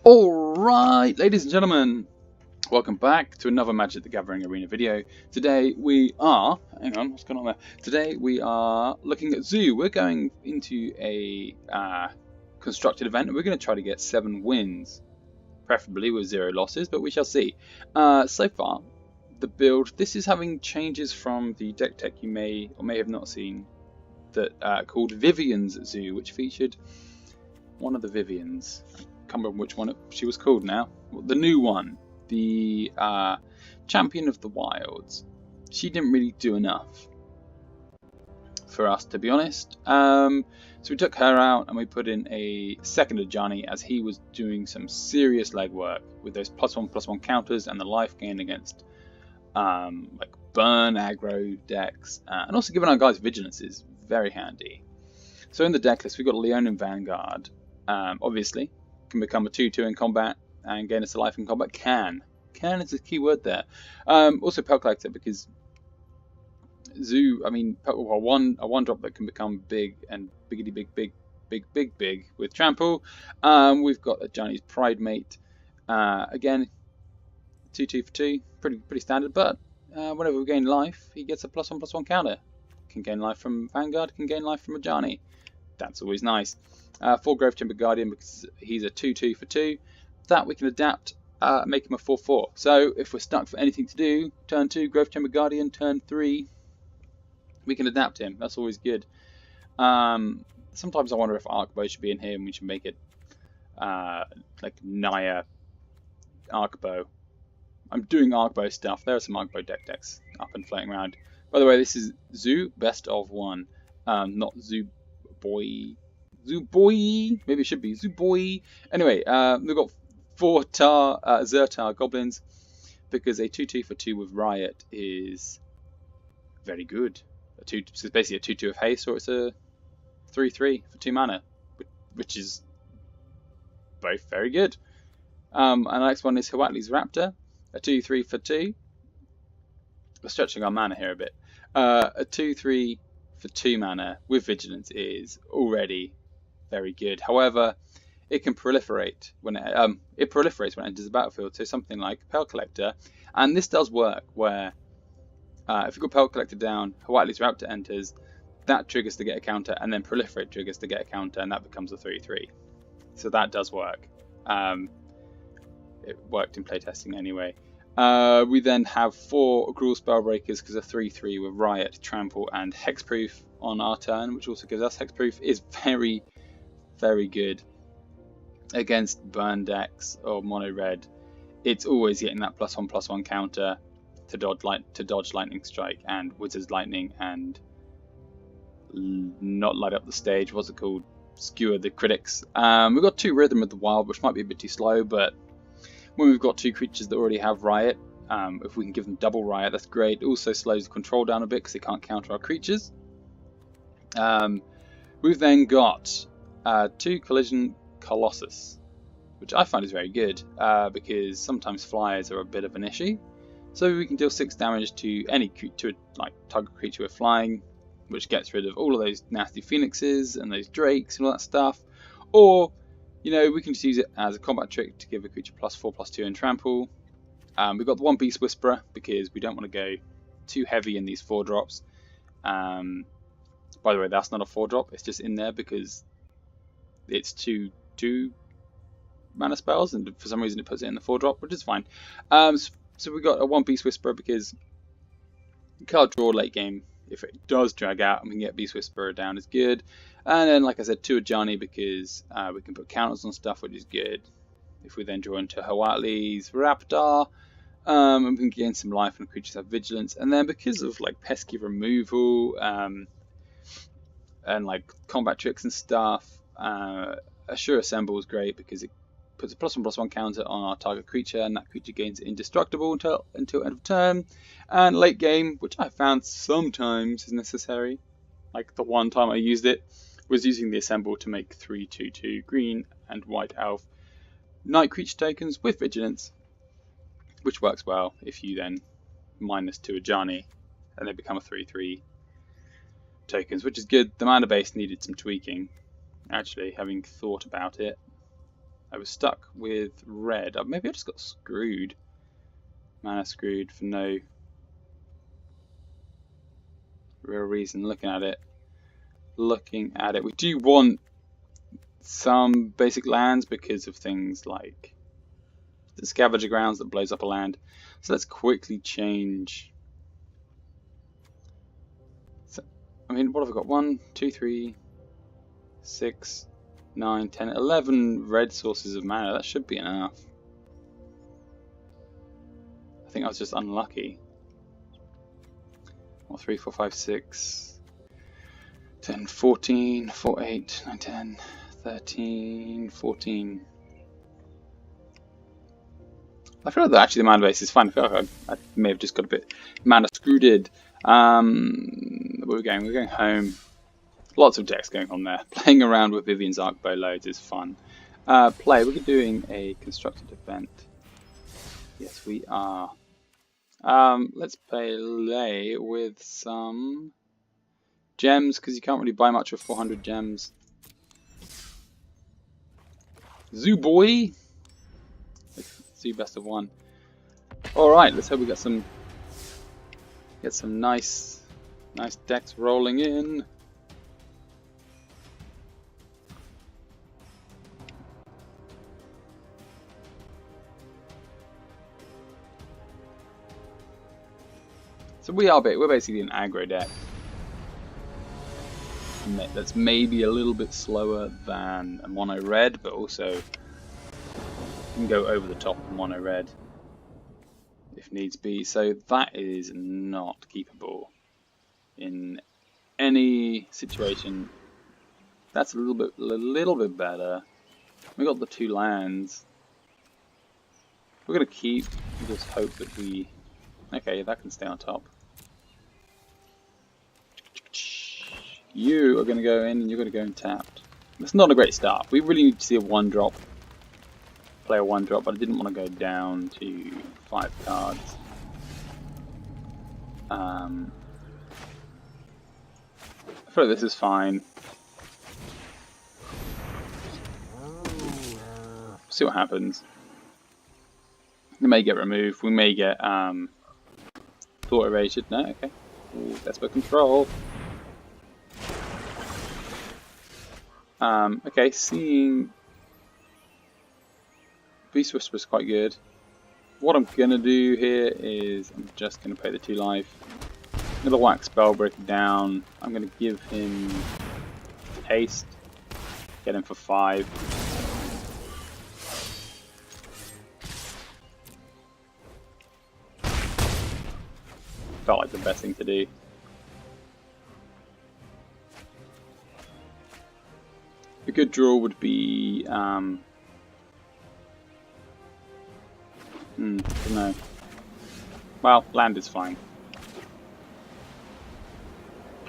Alright, ladies and gentlemen, welcome back to another Magic the Gathering Arena video. Today we are, hang on, what's going on there? Today we are looking at Zoo. We're going into a constructed event and we're going to try to get 7 wins, preferably with 0 losses, but we shall see. So far, the build, this is having changes from the deck tech you may or may have not seen, that called Vivian's Zoo, which featured one of the Vivians. I can't remember which one she was called now. The new one, the Champion of the Wilds. She didn't really do enough for us, to be honest. So we took her out and we put in a second Ajani, as he was doing some serious legwork with those +1/+1 counters and the life gain against like burn aggro decks, and also giving our guys vigilance is very handy. So in the deck list we've got Leon and Vanguard. Obviously can become a 2/2 in combat and gain us a life in combat. Can is the key word there. Also Pel Collector, because Zoo, I mean, a one drop that can become big and biggity big with trample. We've got a Johnny's Pride Mate. Again, 2/2 for 2, pretty standard. But whenever we gain life, he gets a +1/+1 counter. Can gain life from Vanguard, can gain life from a Johnny. That's always nice. 4 Growth Chamber Guardian, because he's a 2/2 for 2. That we can adapt, make him a 4/4. So if we're stuck for anything to do, turn 2 Growth Chamber Guardian, turn 3, we can adapt him. That's always good. Sometimes I wonder if Arcbow should be in here and we should make it like Naya Aggro. I'm doing Arcbow stuff. There are some Arcbow decks up and floating around. By the way, this is Zoo best of 1, not Zoo Boy. Maybe it should be Zoo Boy. Anyway, we've got 4 Zertar Goblins, because a 2/2 for 2 with Riot is very good. So it's basically a 2/2 of haste, or it's a 3/3 for 2 mana, which is both very good. And the next one is Huatli's Raptor, a 2/3 for 2. We're stretching our mana here a bit. A 2/3 for 2 mana with Vigilance is already very good. However, it can proliferate when it proliferates when it enters the battlefield. So something like Pel Collector, and this does work where if you've got Pel Collector down, Huatli's Raptor enters, that triggers to get a counter, and then Proliferate triggers to get a counter, and that becomes a 3/3. So that does work. It worked in playtesting anyway. We then have 4 Gruul Spellbreakers, because a 3/3 with Riot, Trample, and Hexproof on our turn, which also gives us Hexproof, is very good against burn decks or mono red. It's always getting that +1/+1 counter to dodge Lightning Strike and Wizard's Lightning and not light up the stage. What's it called? Skewer the critics. We've got 2 Rhythm of the Wild, which might be a bit too slow, but when we've got 2 creatures that already have Riot, if we can give them double Riot, that's great. It also slows the control down a bit because they can't counter our creatures. We've then got 2 Collision Colossus, which I find is very good, because sometimes flyers are a bit of an issue. So we can deal 6 damage to any target creature with flying, which gets rid of all of those nasty phoenixes and those drakes and all that stuff. Or, you know, we can just use it as a combat trick to give a creature +4/+2 in trample. We've got the 1 Beast Whisperer, because we don't want to go too heavy in these 4 drops. By the way, that's not a 4 drop, it's just in there because it's 2 mana spells, and for some reason it puts it in the 4 drop, which is fine. So we've got a 1 Beast Whisperer, because you can't draw late game. If it does drag out and we can get Beast Whisperer down, is good. And then, like I said, 2 Ajani, because we can put counters on stuff, which is good. If we then draw into Huatli's Raptor, and we can gain some life and creatures have vigilance. And then because of like pesky removal and like combat tricks and stuff, Assure Assemble is great, because it puts a +1/+1 counter on our target creature, and that creature gains indestructible until end of turn. And late game, which I found sometimes is necessary, like the one time I used it, was using the Assemble to make 3 2/2 green and white elf night creature tokens with vigilance, which works well if you then -2 Ajani and they become a 3/3 tokens, which is good. The mana base needed some tweaking, actually, having thought about it. I was stuck with red. Maybe I just got screwed. Mana screwed for no real reason. Looking at it. We do want some basic lands because of things like the scavenger grounds that blows up a land. So let's quickly change. So, I mean, what have I got? 1, 2, 3, 6, 9, 10, 11 red sources of mana. That should be enough. I think I was just unlucky. 1, 3, 4, 5, 6, 10, 14, 4, 8, 9, 10, 13, 14. I feel like actually the mana base is fine. I feel like I may have just got a bit mana screwed. Where we're going? We're going home. Lots of decks going on there. Playing around with Vivian's Arcbow loads is fun. We're doing a constructed event. Yes, we are. Let's play with some gems, because you can't really buy much with 400 gems. Zoo boy! Zoo best of one. Alright, let's hope we get some nice decks rolling in. So we're basically an aggro deck. That's maybe a little bit slower than a mono red, but also can go over the top of mono red if needs be. So that is not keepable in any situation. That's a little bit better. We got the 2 lands. We're gonna keep. Just hope that we. Okay, that can stay on top. You are going to go in and you're going to go in tapped. That's not a great start. We really need to see a 1-drop. Play a 1-drop, but I didn't want to go down to 5 cards. I feel like this is fine. See what happens. We may get removed. We may get thought erased. No, okay. Ooh, desperate control. Okay, seeing Beast Whisperer is quite good. What I'm gonna do here is I'm just gonna pay the 2 life. I'm gonna whack Spellbreaker down. I'm gonna give him haste. Get him for 5. Felt like the best thing to do. A good draw would be, don't know. Well, land is fine.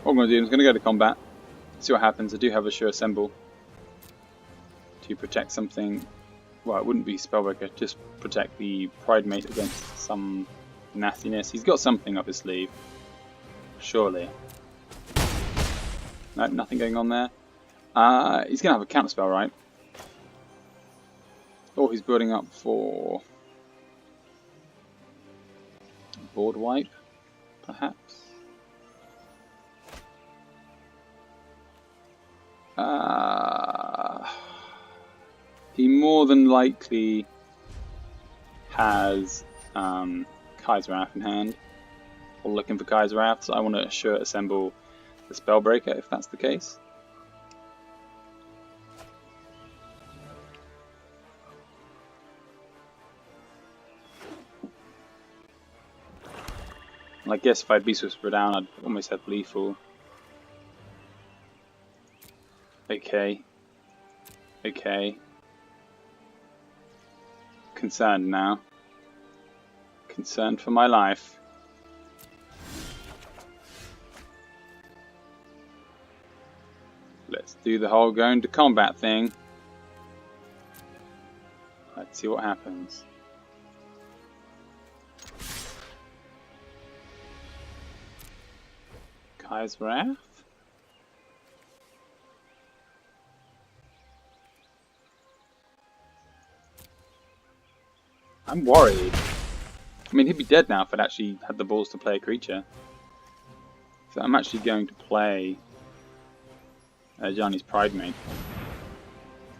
What I'm going to do is I'm going to go to combat, see what happens. I do have a Sure Assemble to protect something. Well, it wouldn't be Spellbreaker, just protect the Pride Mate against some nastiness. He's got something up his sleeve, surely. No, nothing going on there. He's going to have a counterspell, right? Or he's building up for board wipe, perhaps. He more than likely has Kai's Wrath in hand, or looking for Kai's Wrath, so I want to sure assemble the Spellbreaker if that's the case. I guess if I had Beast Whisperer down, I'd almost have lethal. Okay. Okay. Concerned now. Concerned for my life. Let's do the whole going to combat thing. Let's see what happens. Kai's Wrath? I'm worried. I mean, he'd be dead now if I'd actually had the balls to play a creature. So I'm actually going to play Johnny's Pride Mate.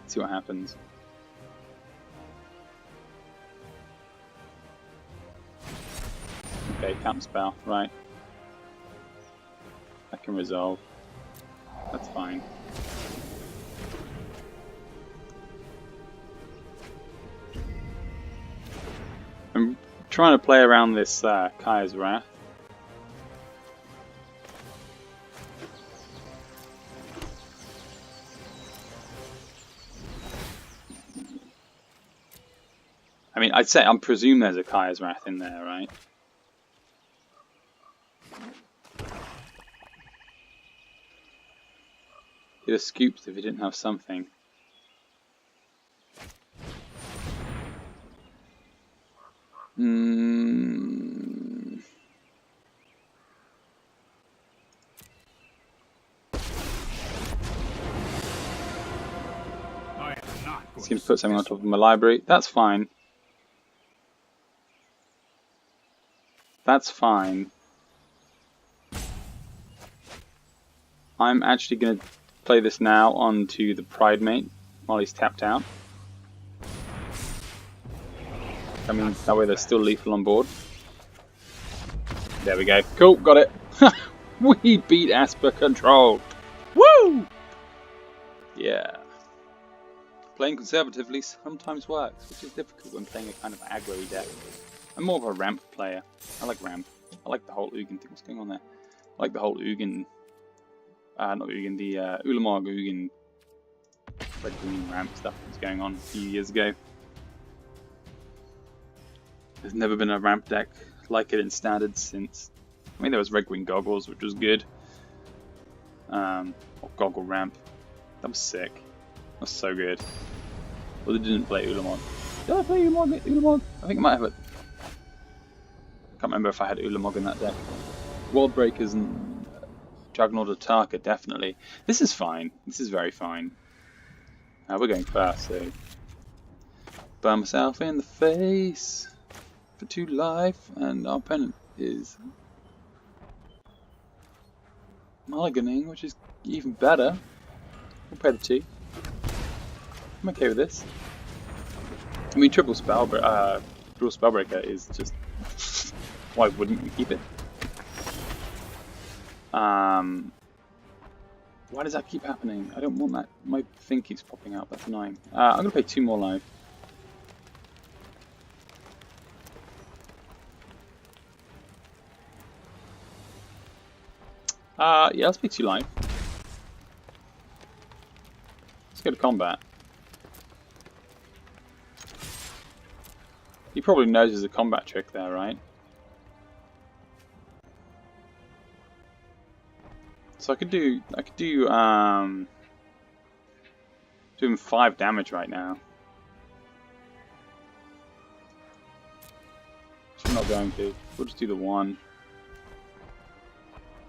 See what happens. Okay, counter spell, right. I can resolve. That's fine. I'm trying to play around this Kaya's Wrath. I mean, I presume there's a Kaya's Wrath in there, right? He'd have scooped if he didn't have something. He's going to put something on top of my library. That's fine. That's fine. I'm actually going to play this now onto the Pride Mate while he's tapped out. I mean, that way there's still lethal on board. There we go. Cool, got it. We beat Asper Control. Woo! Yeah. Playing conservatively sometimes works, which is difficult when playing a kind of aggro-y deck. I'm more of a ramp player. I like ramp. I like the whole Ugin thing. What's going on there? I like the whole Ugin... not Ugin, the Ulamog Ugin red-green ramp stuff that was going on a few years ago. There's never been a ramp deck like it in Standard since... I mean, there was red-green Goggles, which was good. Or Goggle Ramp. That was sick. That was so good. Well, they didn't play Ulamog. Did I play Ulamog? I think I might have it. Can't remember if I had Ulamog in that deck. World Breakers and Juggernaut Ataka, definitely. This is fine. This is very fine. We're going first, so... Burn myself in the face for 2 life, and our opponent is mulliganing, which is even better. We'll pay the 2. I'm okay with this. I mean, triple Spellbreaker is just... Why wouldn't we keep it? Why does that keep happening? I don't want that. My thing keeps popping out. That's annoying. I'm going to pay 2 more life. Yeah, let's pay 2 life. Let's go to combat. He probably knows there's a combat trick there, right? So I could do him 5 damage right now. So I'm not going to. We'll just do the 1.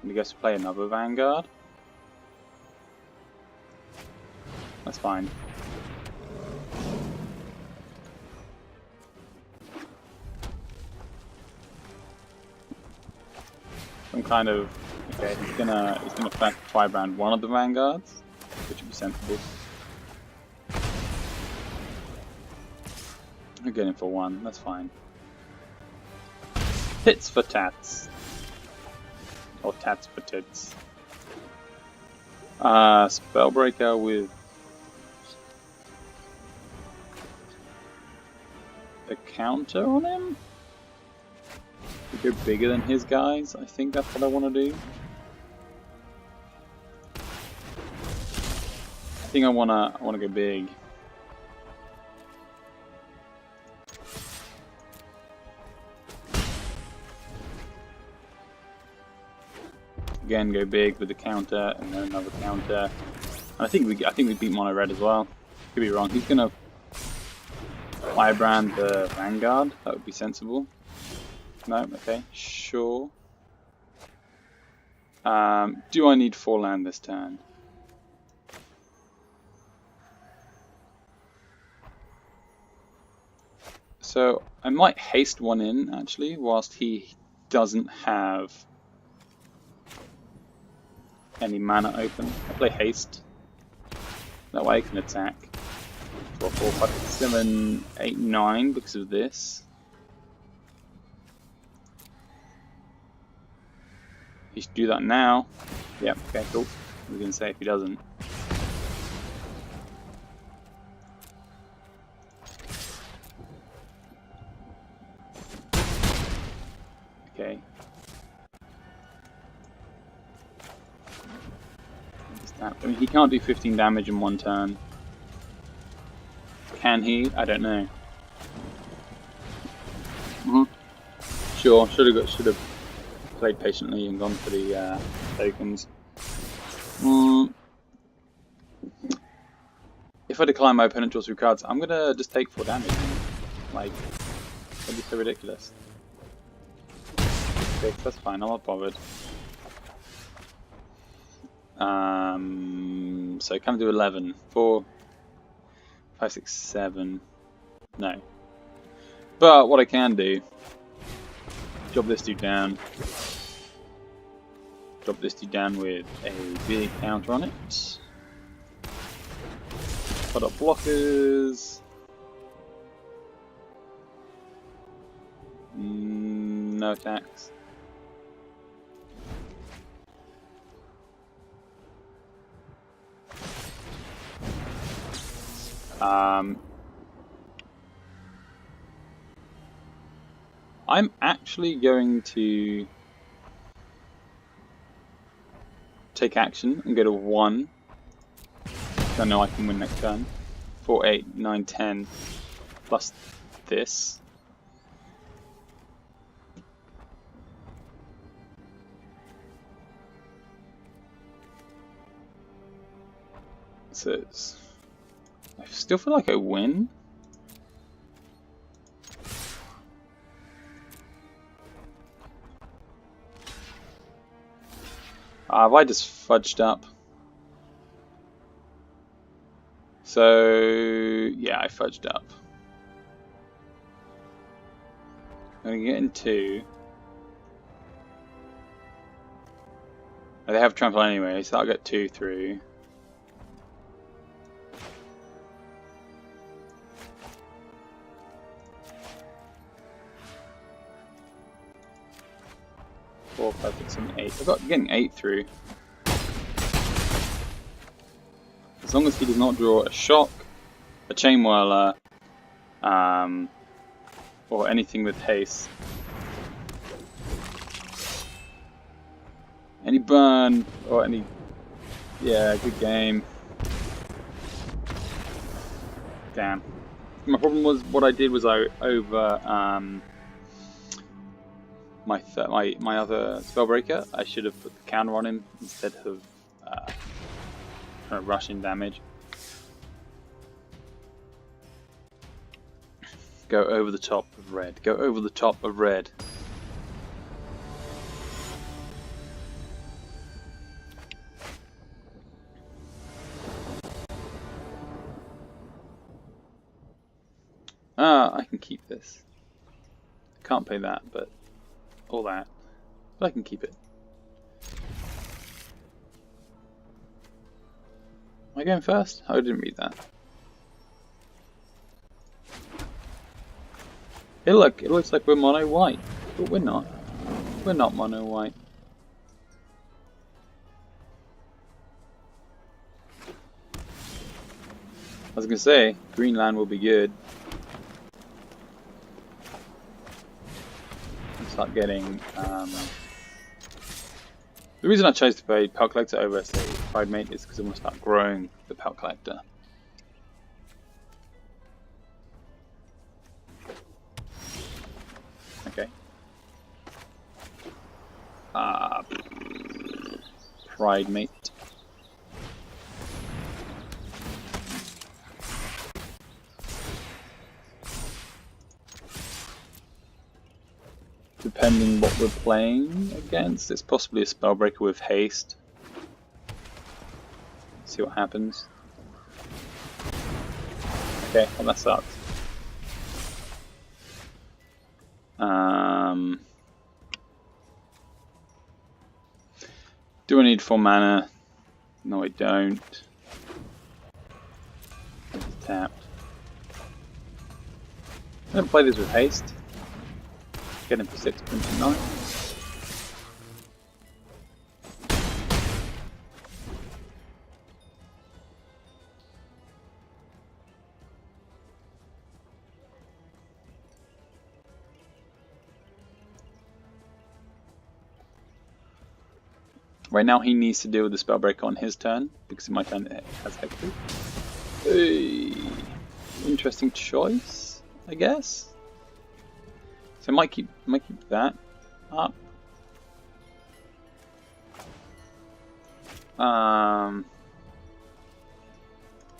And I guess play another Vanguard. That's fine. Some kind of... Okay, he's gonna five round 1 of the Vanguards, which would be sensible. I'll get him for 1, that's fine. Tits for tats. Or tats for tits. Spellbreaker with a counter on him? Go bigger than his guys. I think that's what I want to do. I think I wanna go big. Again, go big with the counter and then another counter. And I think we beat mono red as well. Could be wrong. He's gonna firebrand the Vanguard. That would be sensible. No, okay, sure. Do I need 4 land this turn? So I might haste one in actually, whilst he doesn't have any mana open. I'll play haste. That way I can attack. 4, 4, 5, 6, 7, 8, 9 because of this. He should do that now. Yep, okay, cool. I was going to say if he doesn't. Okay. I mean, he can't do 15 damage in one turn. Can he? I don't know. Sure, should have played patiently and gone for the tokens. If I decline my opponent draws 3 cards, I'm gonna just take 4 damage. Like, that'd be so ridiculous. Okay, that's fine, I'm not bothered. So can I do 11? 4, 5, 6, 7. No. But what I can do, drop this dude down. Drop this dude down with a big counter on it. Put up blockers. No attacks. I'm actually going to take action and go to 1. I know I can win next turn. 4, 8, 9, 10 plus this. So it's, I still feel like I win. Have I just fudged up? So yeah, I fudged up. I'm gonna get in 2. They have trample anyway, so I'll get 2 through. Four, 5, 6, 7, 8. I've got getting 8 through. As long as he does not draw a shock, a chain whirler, or anything with haste. Any burn or any, yeah, good game. Damn. My problem was what I did was I over my other Spellbreaker. I should have put the counter on him instead of trying to rush in damage. Go over the top of red. Go over the top of red. I can keep this. I can't play that, but all that. But I can keep it. Am I going first? Oh, I didn't read that. Hey look, it looks like we're mono white, but we're not. We're not mono white. I was gonna say, green land will be good. Start getting. The reason I chose to play Pelt Collector over say Pride Mate is because I want to start growing the Pelt Collector. Okay. Pride Mate. Depending what we're playing against, it's possibly a Spellbreaker with haste. See what happens. Okay, well that sucks. Do I need 4 mana? No, I don't. It's tapped. I'm going to play this with haste. Get him for 6 points and 9. Right now he needs to deal with the Spellbreaker on his turn, because in my turn it has Hexproof. Hey, interesting choice, I guess. So I might keep that up. I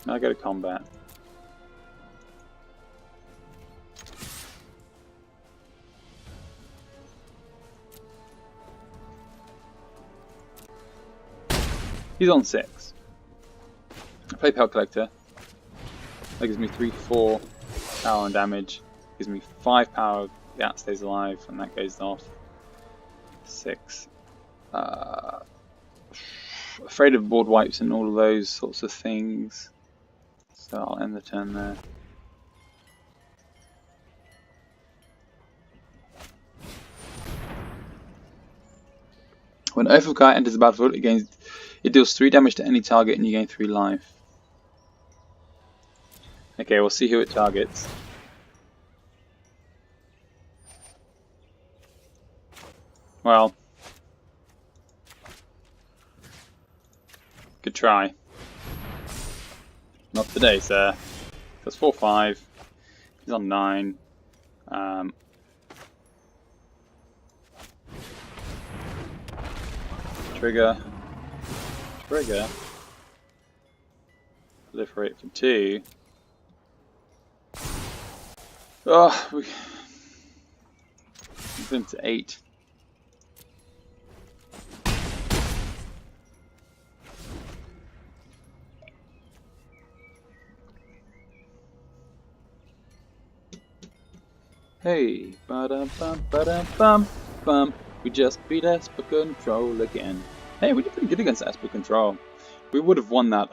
go to combat. He's on 6. I play Pelt Collector. That gives me 3-4 power and damage. Gives me 5 power. That stays alive, and that goes off. 6. Afraid of board wipes and all of those sorts of things. So I'll end the turn there. When Oath of Gaia enters the battlefield, it deals 3 damage to any target and you gain 3 life. Okay, we'll see who it targets. Well, good try. Not today, sir. That's 4-5. He's on 9. Trigger. Proliferate for 2. Oh, we him to 8. Hey, ba-dum-bum. We just beat Esper Control again. Hey, we did pretty good against Esper Control. We would have won that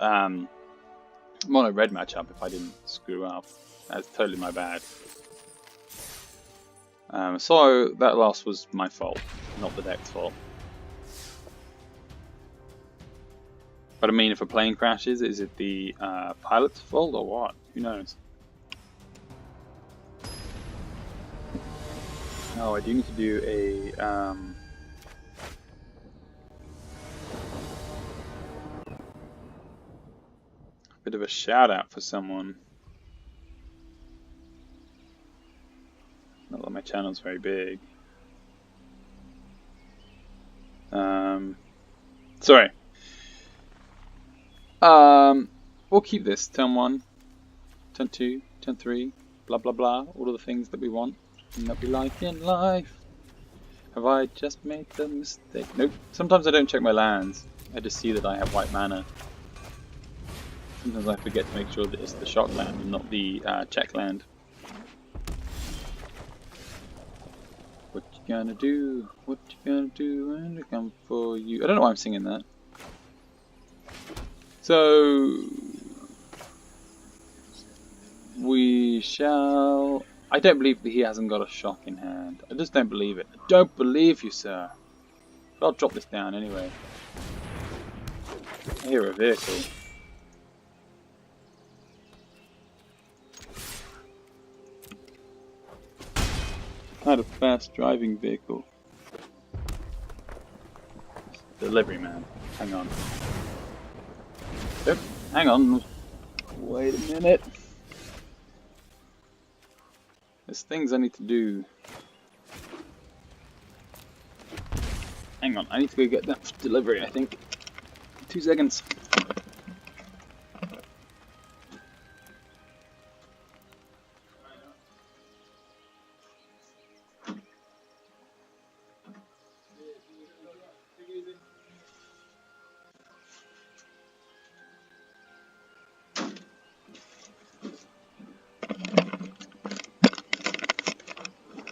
mono red matchup if I didn't screw up. That's totally my bad. So that loss was my fault, not the deck's fault. But I mean, if a plane crashes, is it the pilot's fault or what? Who knows? Oh, I do need to do a bit of a shout out for someone. Not that my channel's very big. Sorry. We'll keep this. Turn 1, turn 2, turn 3, blah blah blah. All of the things that we want and that we like in life. Have I just made the mistake? Nope. Sometimes I don't check my lands. I just see that I have white mana. Sometimes I forget to make sure that it's the shock land and not the check land. What you gonna do? What you gonna do when I come for you? I don't know why I'm singing that. So we shall. I don't believe that he hasn't got a shock in hand. I just don't believe it. I don't believe you, sir. But I'll drop this down anyway. I hear a vehicle. Kind of fast driving vehicle. Delivery man. Hang on. Yep. Hang on. Wait a minute. There's things I need to do. Hang on. I need to go get that delivery, I think. 2 seconds.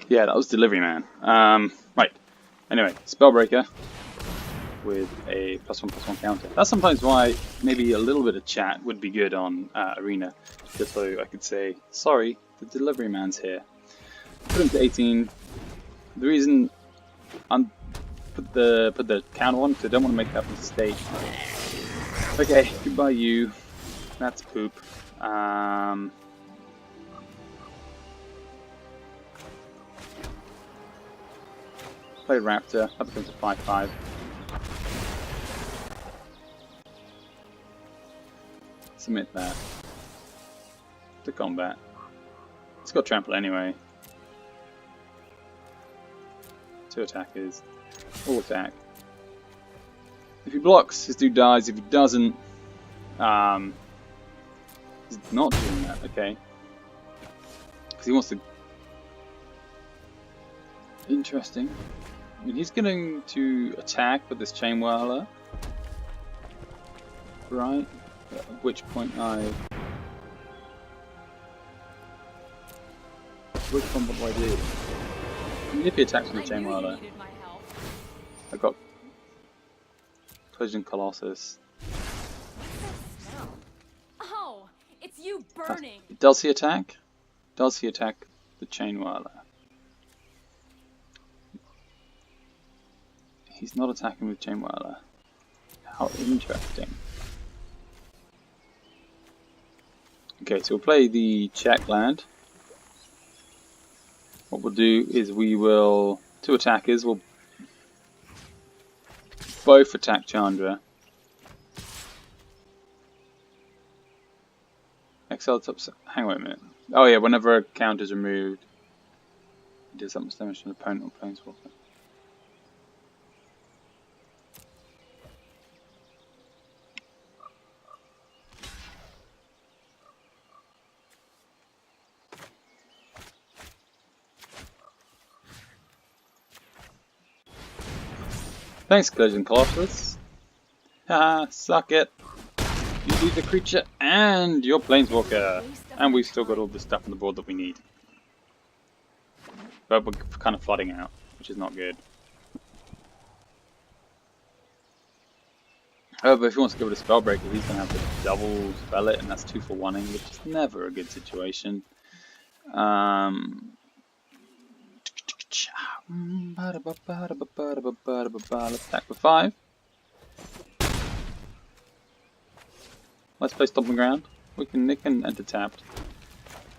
Yeah, that was Delivery Man. Right. Anyway, Spellbreaker with a +1/+1 counter. That's sometimes why maybe a little bit of chat would be good on Arena, just so I could say, sorry, the Delivery Man's here. Put him to 18. The reason I'm put the counter on because I don't want to make that mistake. Okay, goodbye you. That's poop. Play Raptor. That becomes a 5/5. Submit that to combat. It's got trample anyway. 2 attackers. All attack. If he blocks, his dude dies. If he doesn't, he's not doing that. Okay. Because he wants to. Interesting. I mean, he's going to attack with this Chain Whirler, right? At which point which one what do I do? I mean, if he attacks with the Chain Whirler, I got Collision Colossus. Oh, it's you burning. Does he attack? Does he attack the Chain Whirler? He's not attacking with Chain Whirler. How interesting. Okay, so we'll play the check land. What we'll do is we will 2 attackers. We'll both attack Chandra. Excel top. Hang on a minute. Oh yeah, whenever a counter is removed, it does something damage to an opponent or planeswalker. Thanks, Collision Colossus. Haha, suck it. You lose the creature and your planeswalker. And we've still got all the stuff on the board that we need. But we're kind of flooding out, which is not good. However, if he wants to go with a Spellbreaker, he's going to have to double spell it, and that's 2 for 1-ing, which is never a good situation. Let's attack for 5. Let's play Stomping Ground. We can nick and enter tapped.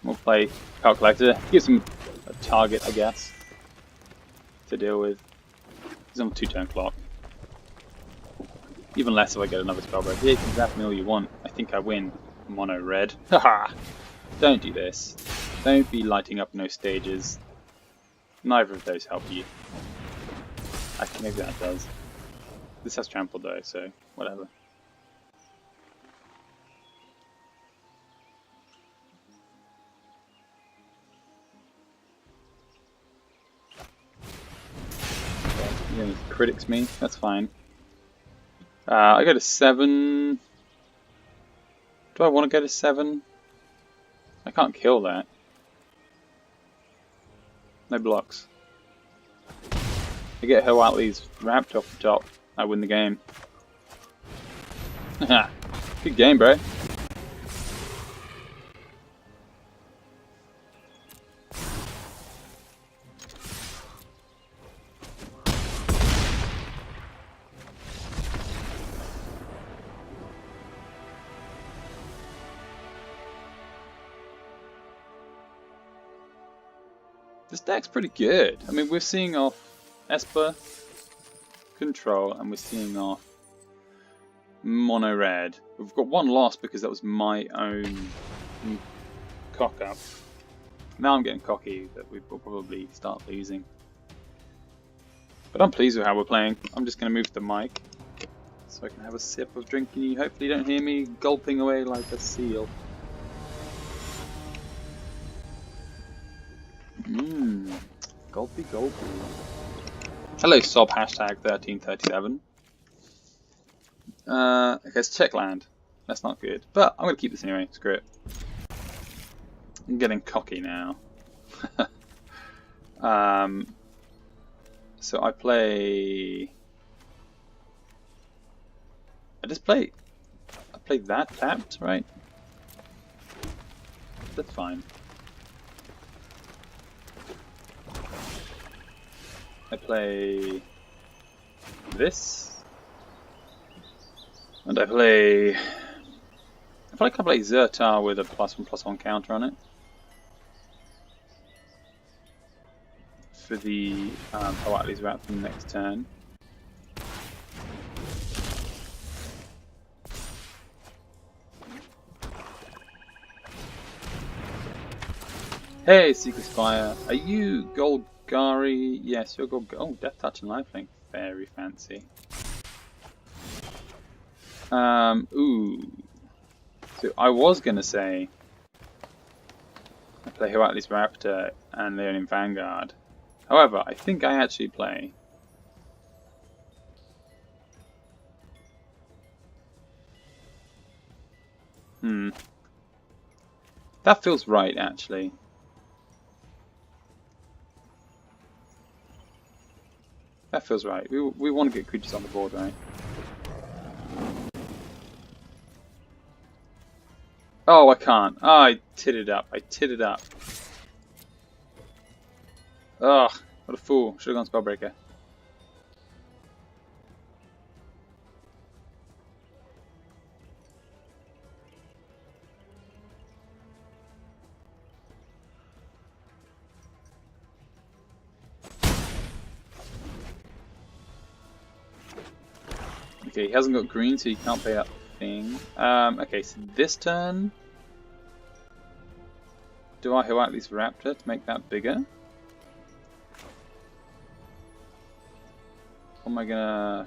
We'll play Calculator. Gives him a target, I guess, to deal with. He's on a 2-turn clock. Even less if I get another Spellbreaker. Yeah, you can zap me all you want. I think I win. Mono red. Haha! Don't do this. Don't be lighting up no stages. Neither of those help you. Actually, maybe that does. This has trample though, so whatever. Yeah, he critics me. That's fine. I go to 7. Do I want to go to 7? I can't kill that. No blocks. I get Hoatley's wrapped off the top. I win the game. Haha. Good game, bro. This deck's pretty good. I mean, we're seeing off Esper, Control, and we're seeing off Mono Red. We've got 1 loss because that was my own cock up. Now I'm getting cocky that we will probably start losing. But I'm pleased with how we're playing. I'm just going to move the mic so I can have a sip of drink and you hopefully don't hear me gulping away like a seal. Gulpy gulpy. Hello sob hashtag 1337. Okay, it's check land. That's not good. But I'm gonna keep this anyway, screw it. I'm getting cocky now. So I play. I play that tapped, right? That's fine. I play this, and I feel like I play Zertar with a +1/+1 counter on it for the Hoatli's Wrap for the next turn. Hey, Secret Spire, are you Golgari? Yes, you're Gold. Oh, Death Touch and Lifelink, very fancy. Ooh. So I was gonna say I play Hoatli's Raptor and Leonin Vanguard. However, I think I actually play that feels right, actually. That feels right. We want to get creatures on the board, right? Oh, I can't. Oh, I titted up. Ugh, what a fool. Should have gone Spellbreaker. Okay, he hasn't got green, so he can't play that thing. Okay, so this turn, do I Hoatli's Raptor to make that bigger? Or am I gonna...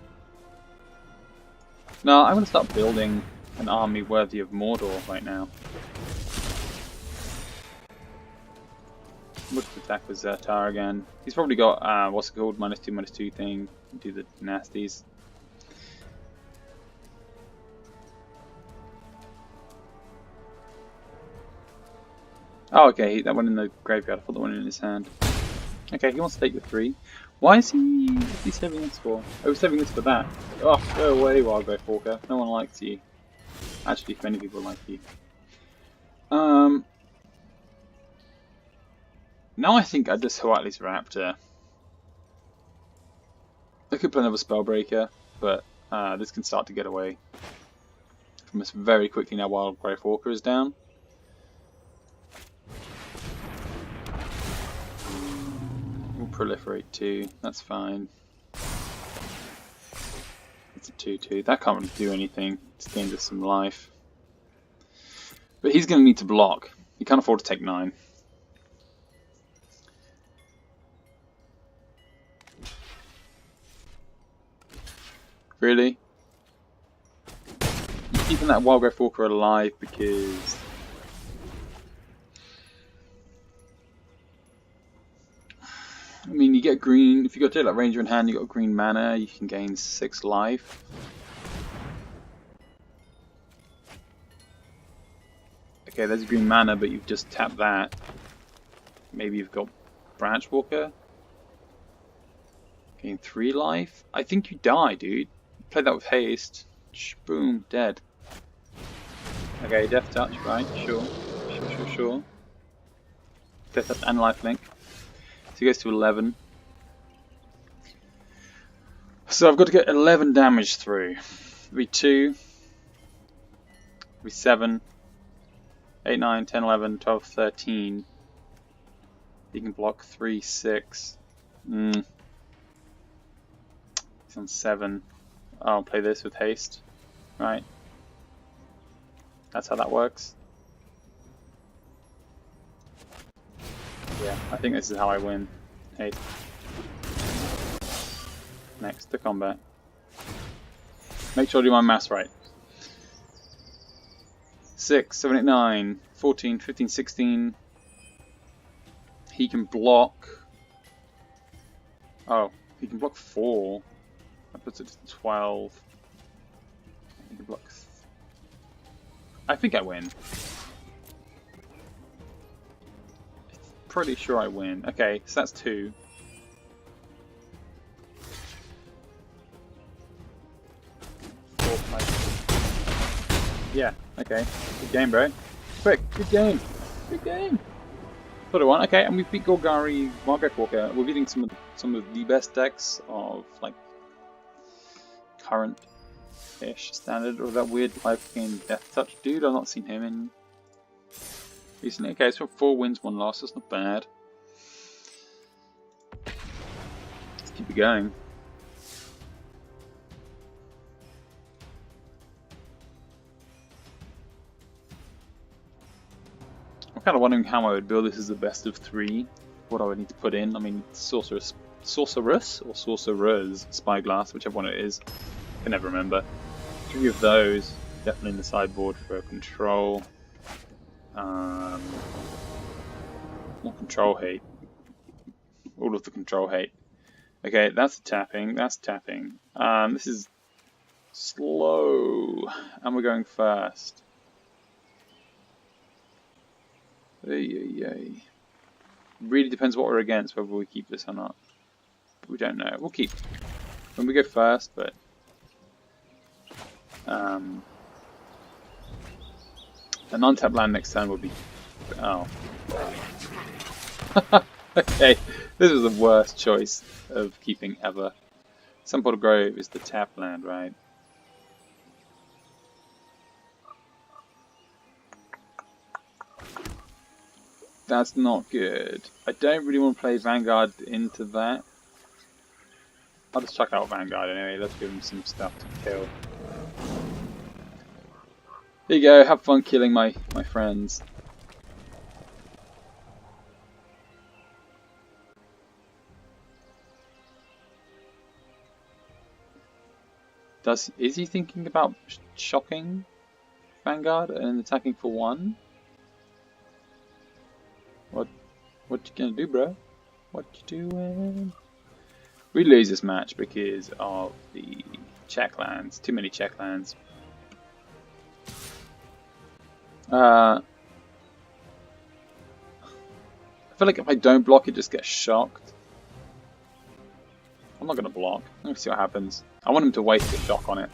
No, I'm gonna start building an army worthy of Mordor right now. Look to attack with Zertar again. He's probably got, what's it called, -2/-2 thing, do the nasties. Oh, okay, that one in the graveyard. I thought the one in his hand. Okay, he wants to take the 3. Why is he saving this for? Oh, he's saving this for that. Oh, go away, Wild Grey Walker. No one likes you. Actually, many people like you. Now I think I just Hoatli's Raptor. I could play another Spellbreaker, but this can start to get away from us very quickly now. Wild Grey Walker is down. Proliferate 2, that's fine. It's a 2/2. That can't really do anything. It's gained us some life. But he's going to need to block. He can't afford to take 9. Really? You're keeping that Wild Grey Walker alive because... I mean, you get green, if you got Daylight Ranger in hand, you got green mana, you can gain 6 life. Okay, there's green mana, but you've just tapped that. Maybe you've got Branch Walker. Gain 3 life. I think you die, dude. Play that with haste. Boom, dead. Okay, Death Touch, right? Sure. Sure. Death Touch and lifelink. So he goes to 11. So I've got to get 11 damage through. 2, 7, 8, 9, 10, 11, 12, 13. He can block 3, 6. He's on 7. I'll play this with haste. Right. That's how that works. Yeah, I think this is how I win. Hey. Next, to combat. Make sure I do my maths right. 6, 7, 8, 9, 14, 15, 16. He can block... Oh, he can block 4. That puts it to 12. He can block... I think I win. pretty sure I win. Okay, so that's 2. Yeah, okay. Good game, bro. Quick, good game. Good game. Put it on. Okay, and we beat Golgari, Margaret Walker. We're beating some of the best decks of like current-ish standard, or that weird life game Death Touch dude. I've not seen him in recently. Okay, so 4 wins, 1 loss. That's not bad. Let's keep it going. I'm kind of wondering how I would build this as the best of 3. What I would need to put in. I mean, Sorceress or Sorcerer's Spyglass, whichever one it is. I can never remember. 3 of those, definitely in the sideboard for control. More control hate. All of the control hate. Okay, that's tapping. That's tapping. This is slow, and we're going first. Really depends what we're against, whether we keep this or not. We don't know. We'll keep when we go first, but an untapped land next turn would be. Oh. Okay, this was the worst choice of keeping ever. Sunportal Grove is the tap land, right? That's not good. I don't really want to play Vanguard into that. I'll just chuck out Vanguard anyway. Let's give him some stuff to kill. There you go. Have fun killing my friends. Is he thinking about shocking Vanguard and attacking for 1? What you gonna do, bro? What you doing? We lose this match because of the check lands. Too many check lands. I feel like if I don't block, it just gets shocked. I'm not gonna block. Let me see what happens. I want him to waste a shock on it.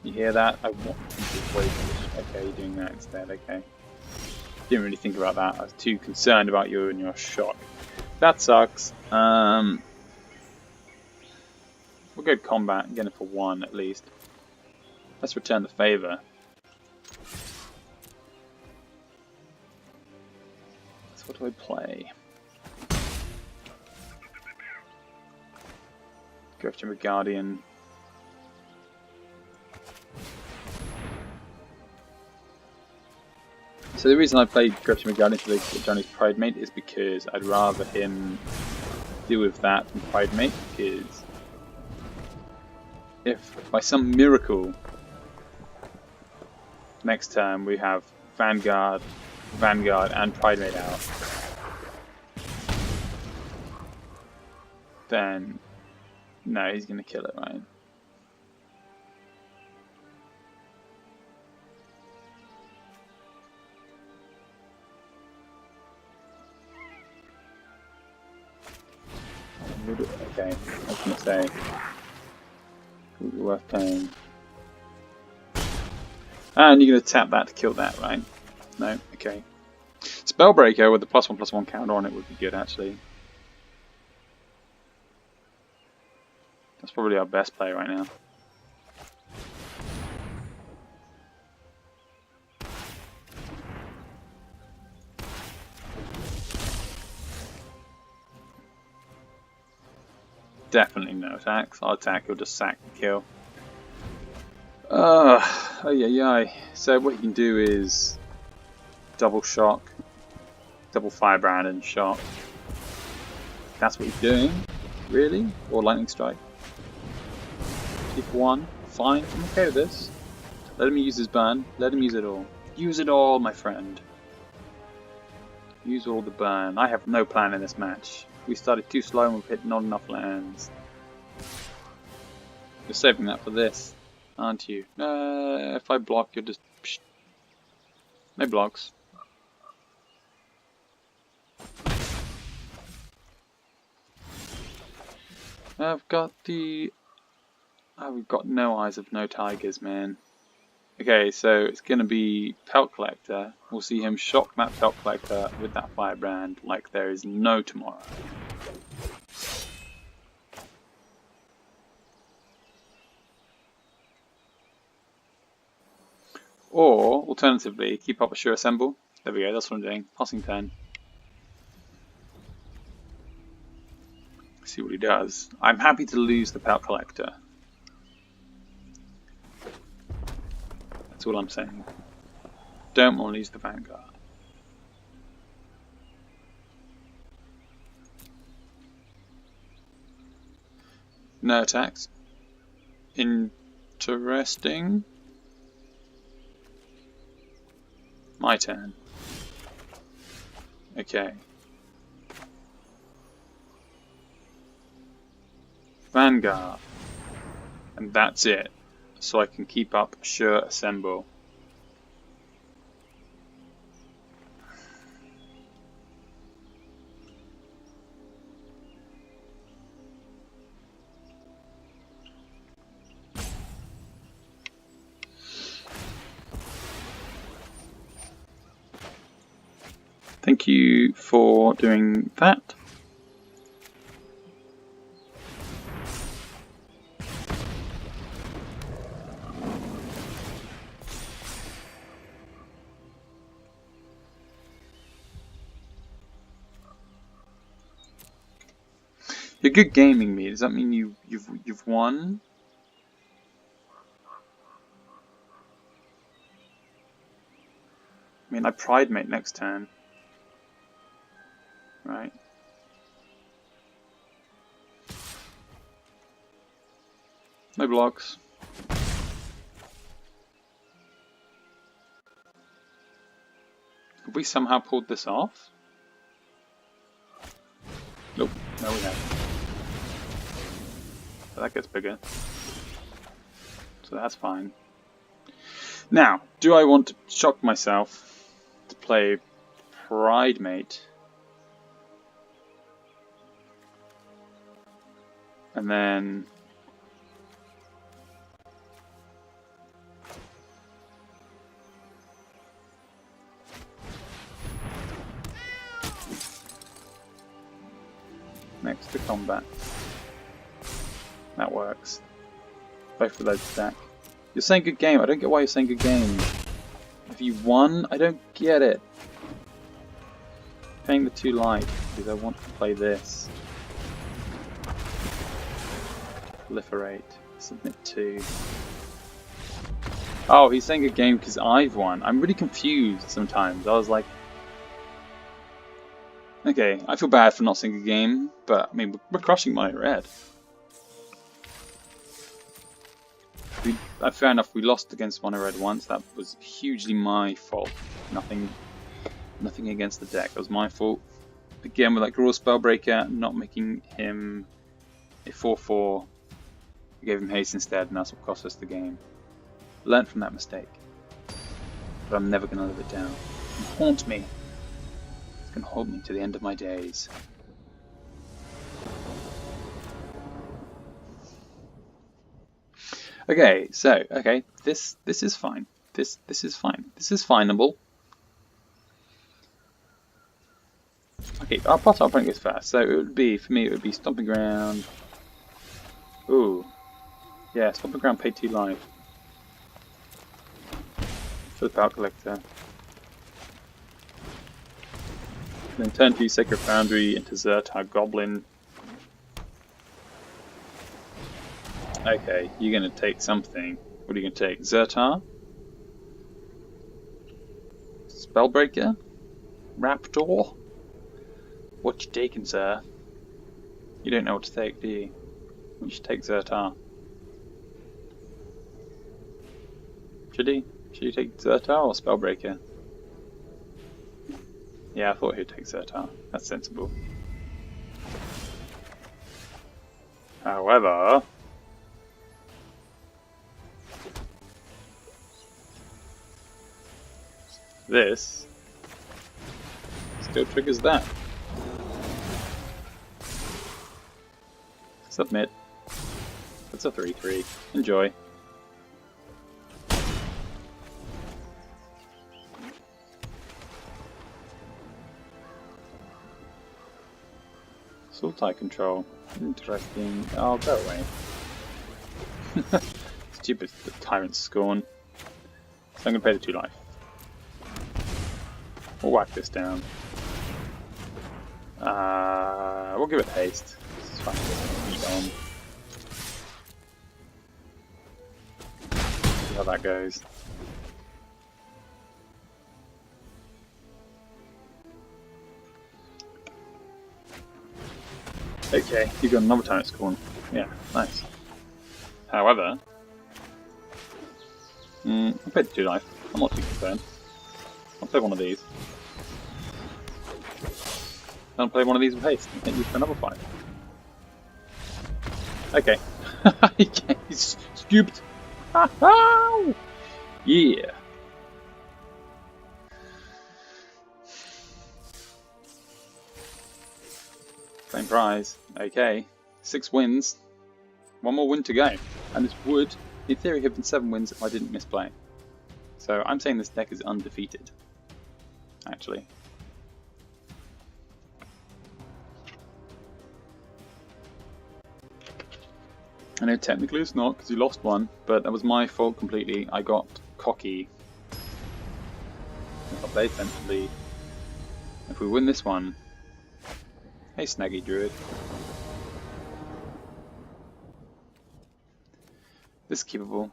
You hear that? I want him to waste. Okay, you're doing that instead. Okay. Didn't really think about that. I was too concerned about you and your shock. That sucks. We'll go combat and get it for 1 at least. Let's return the favor. So what do I play? Growth Chamber Guardian. So the reason I played Growth Chamber Guardian for Johnny's Pride Mate is because I'd rather him deal with that than Pride Mate, because if by some miracle next turn we have Vanguard, and Pride Mate out, then no, he's gonna kill it, right? Okay, I was gonna say would be worth playing. And you're gonna tap that to kill that, right? No, okay. Spellbreaker with the +1/+1 counter on it would be good, actually. That's probably our best play right now. Definitely no attacks. I'll attack, he'll just sack and kill. Oh yeah. So what you can do is double shock, double firebrand and shock. That's what he's doing, really? Or lightning strike. Keep 1, fine, I'm okay with this. Let him use his burn, let him use it all. Use it all, my friend. Use all the burn. I have no plan in this match. We started too slow and we've hit not enough lands. You're saving that for this, aren't you? If I block, you're just... Psh. No blocks. I've got the... Oh, we've got no eyes of no tigers, man. Okay, so it's going to be Pelt Collector. We'll see him shock that Pelt Collector with that Firebrand like there is no tomorrow. Or, alternatively, keep up a Sure Assemble. There we go, that's what I'm doing. Passing turn. See what he does. I'm happy to lose the Pelt Collector. That's all I'm saying. Don't want to lose the Vanguard. No attacks. Interesting. My turn. Okay. Vanguard. And that's it. So I can keep up Sure Assemble. Thank you for doing that. You're good gaming me. Does that mean you've won? I mean, I Pride Mate next turn. Right. No blocks. Have we somehow pulled this off? Nope. No, we haven't. But that gets bigger. So that's fine. Now, do I want to shock myself to play Pride Mate? And then... next to combat. That works. Both of those stack. You're saying good game. I don't get why you're saying good game. If you won, I don't get it. Paying the 2 life because I want to play this. Proliferate. Submit 2. Oh, he's saying good game because I've won. I'm really confused sometimes. I was like, okay, I feel bad for not saying good game, but I mean, we're crushing mono red. Fair enough, we lost against mono red once. That was hugely my fault. Nothing against the deck. That was my fault. Again, with that Grawl Spellbreaker, not making him a 4/4. We gave him haste instead, and that's what cost us the game. Learned from that mistake. But I'm never going to live it down. It's going to haunt me. It's going to haunt me to the end of my days. Okay, so this is fine. This is fine. This is fineable. Okay, our I'll bring this fast. So it would be, for me, it would be Stomping Ground. Ooh, yeah, Stomping Ground, pay 2 life for the Pelt Collector. Then turn 2 Sacred Foundry into Zertar Goblin. Okay, you're going to take something. What are you going to take? Zertar? Spellbreaker? Raptor? What you taking, sir? You don't know what to take, do you? You should take Zertar. Should he? Should he take Zertar or Spellbreaker? Yeah, I thought he'd take Zertar. That's sensible. However... This still triggers that. Submit. That's a 3-3. Enjoy. Sultai control. Interesting. Oh, go away. Stupid Tyrant Scorn. So I'm going to pay the 2 life. We'll whack this down. We'll give it haste. It's fine. Eat on. See how that goes. Okay, you got another Tyrant Scorn. Yeah, nice. However, I paid 2 life. I'm not too concerned. I'll play one of these. I'll play one of these with haste and hit you for another 5. Okay. He's scooped. Yeah. Same prize. Okay. 6 wins. 1 more win to go. And this would, in theory, have been 7 wins if I didn't misplay. So I'm saying this deck is undefeated. Actually. I know technically it's not, because you lost 1, but that was my fault completely. I got cocky. I played sensibly. If we win this one... Hey Snaggy Druid. This is keepable.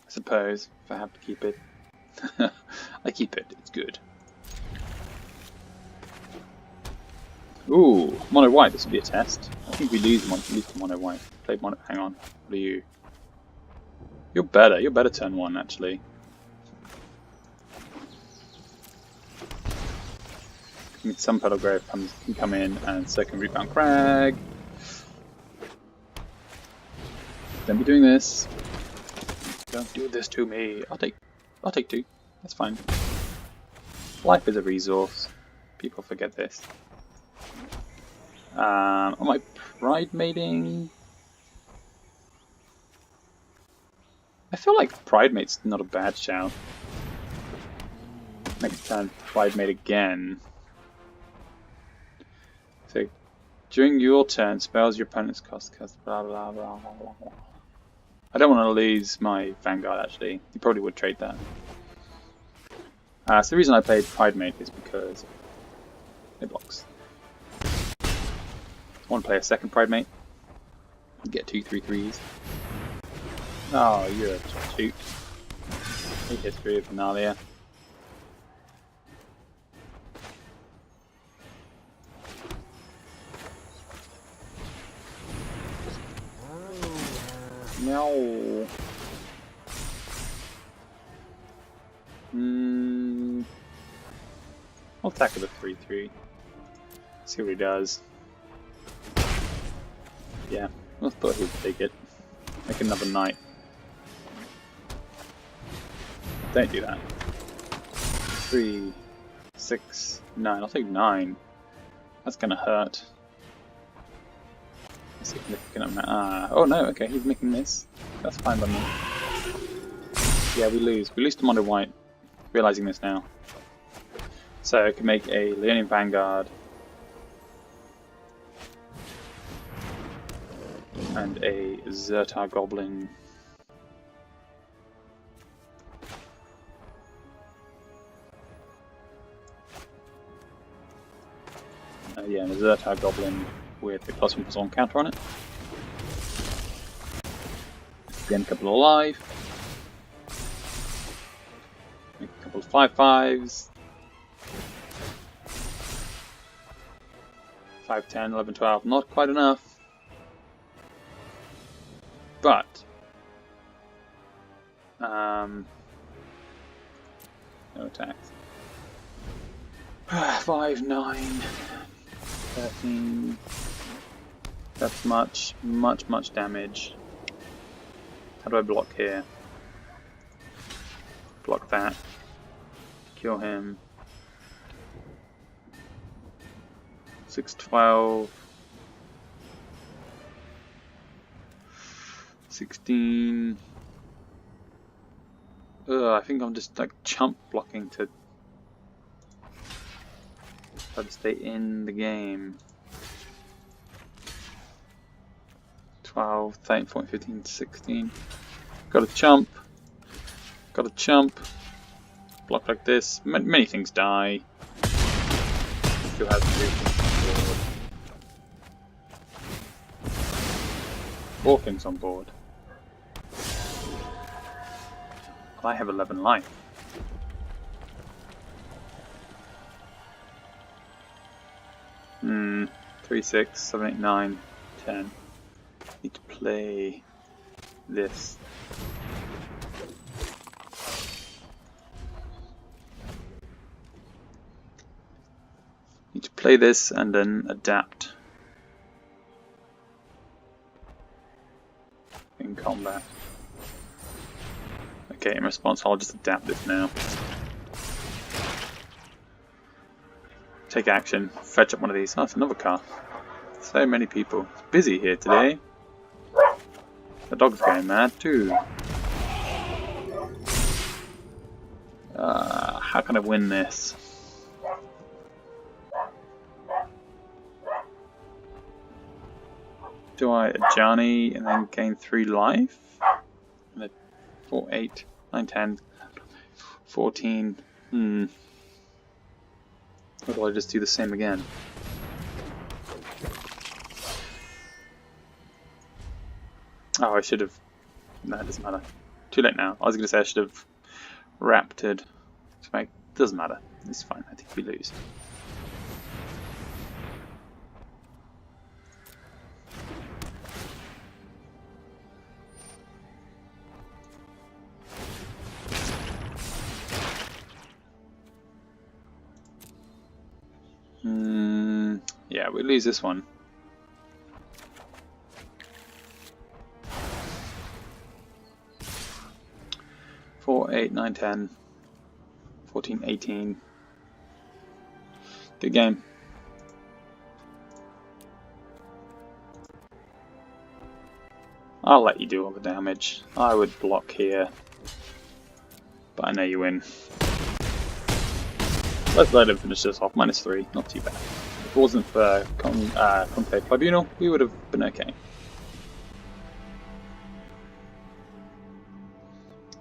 I suppose, if I have to keep it. I keep it, it's good. Ooh, mono white, this will be a test. I think we lose one, at least mono white. Played mono, hang on, what are you? You're better turn 1 actually. Some Petal Grove can come in, and so can Rebound Crag. Don't be doing this. Don't do this to me. I'll take 2. That's fine. Life is a resource. People forget this. Am I Pride Mating? I feel like Pride Mate's not a bad shout. Next turn, Pride Mate again. So, during your turn, spells your opponent's cost blah blah blah blah blah. I don't want to lose my Vanguard actually. You probably would trade that. So the reason I played Pride Mate is because it blocks. I want to play a second Pride Mate. Get 2 3/3s. Oh, you're a toot. Hate history of Analia. No. I'll attack with a 3/3. See what he does. Yeah, I thought he'd take it. Make another knight. Don't do that. 3, 6, 9. I'll take 9. That's gonna hurt. A significant amount. Oh no, okay, he's making this. That's fine by me. Yeah, we lose. We lose to mono white. Realizing this now. So I can make a Leonian Vanguard and a Zertar Goblin. Yeah, and a Zertar Goblin with the +1/+1 counter on it. Again, a couple of life. Make a couple of 5/5s. 5, 10, 11, 12. Not quite enough. But no attacks. 5, 9, 13. That's much damage. How do I block here? Block that. kill him. 612. 16. I think I'm just like chump blocking to try to stay in the game. 12, 13, 14, 15, 16. Got a chump. Got a chump. Block like this. Many things die. Still has to do. Four things on board. I have 11 life. Hmm. 3, 6, 7, 8, 9, 10. Need to play this. Need to play this and then adapt in combat. Okay, in response, I'll just adapt this now. Take action. Fetch up one of these. Oh, it's another car. So many people. It's busy here today. The dog's going mad too. How can I win this? Do I Johnny and then gain 3 life? 4, 8, 9, 10, 14. Or do I just do the same again? Oh, I should have. No, it doesn't matter. Too late now. I was going to say I should have raptored. Doesn't matter. It's fine. I think we lose. Yeah, we lose this one. Four, 8, 9, 10, 14, 18. Good game. I'll let you do all the damage. I would block here, but I know you win. Let's let him finish this off. -3, not too bad. If it wasn't for Conclave Tribunal, we would have been okay.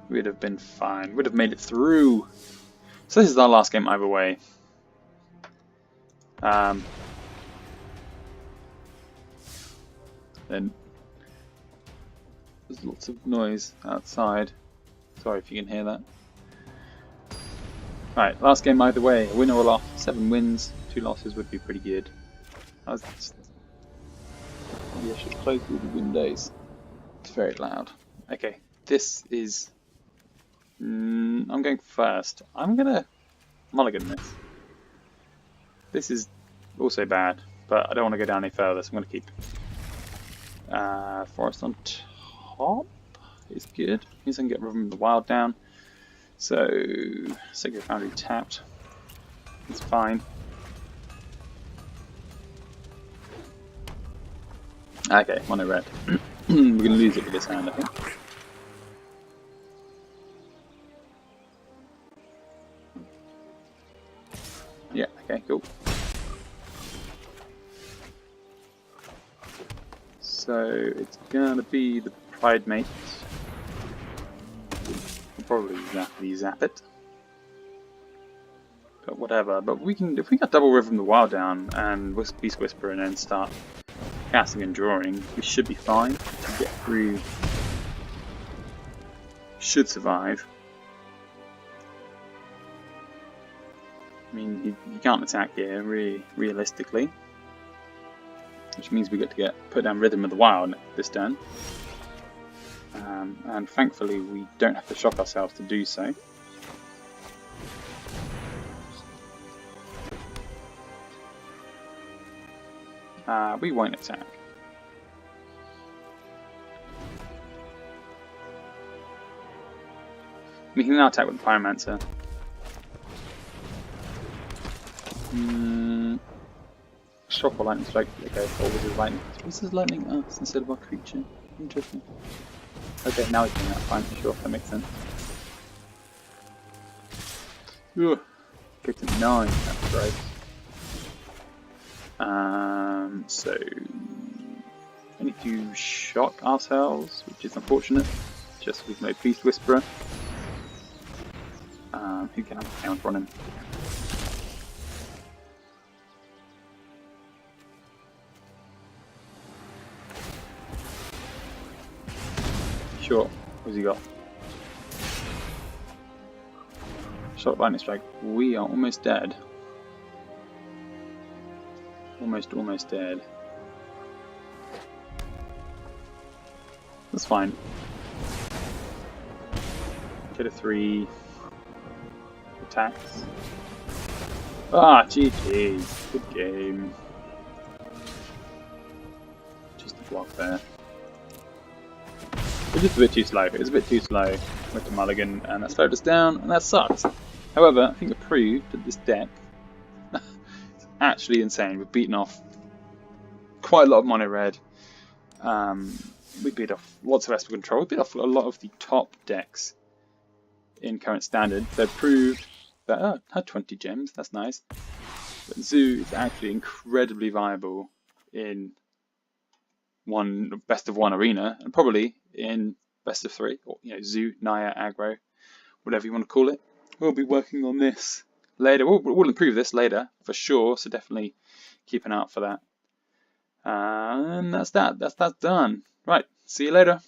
We'd have been fine. We'd have made it through. So this is our last game either way. Then there's lots of noise outside. Sorry if you can hear that. Right, last game either way. A win or a loss. 7 wins, 2 losses would be pretty good. Maybe I should close all the windows. It's very loud. Okay, this is. I'm going first. I'm gonna mulligan this. This is also bad, but I don't want to go down any further, so I'm gonna keep. Forest on top is good. Means I can get Rhythm of the Wild down. So, Sacred Foundry tapped. It's fine. Okay, mono red. We're going to lose it with this hand, I think. Yeah, okay, cool. So, it's going to be the Pride Mate. Probably zap it, but whatever. But we can, if we got double Rhythm the Wild down and Beast Whisper and then start casting and drawing, we should be fine to get through. Should survive. I mean, he can't attack here, realistically, which means we get to put down Rhythm of the Wild this turn. And thankfully we don't have to shock ourselves to do so. We won't attack. We can now attack with the Pyromancer. Shock or lightning strike. Okay, or wizard lightning. Wizard lightning us instead of our creature. Interesting. Okay, now we're doing that. Fine, sure, that makes sense. Ugh. Go to 9. That's right. So we need to shock ourselves, which is unfortunate. Just so we can play Beast Whisperer. Who can I count on him? Sure. What's he got? Shock lightning strike. We are almost dead. Almost dead. That's fine. Get a 3 attacks. Ah, GG. Good game. Just a block there. We're just a bit too slow. It was a bit too slow with the mulligan, and that slowed us down, and that sucks. However, I think it proved that this deck is actually insane. We've beaten off quite a lot of mono red. We beat off lots of Esper Control. We beat off a lot of the top decks in current standard. They proved that had 20 gems. That's nice. But Zoo is actually incredibly viable in one best of 1 arena, and probably in best of 3, or Zoo, Naya, Aggro, whatever you want to call it. We'll be working on this later. We'll improve this later for sure. So definitely keep an eye out for that. And that's that. That's done. Right. See you later.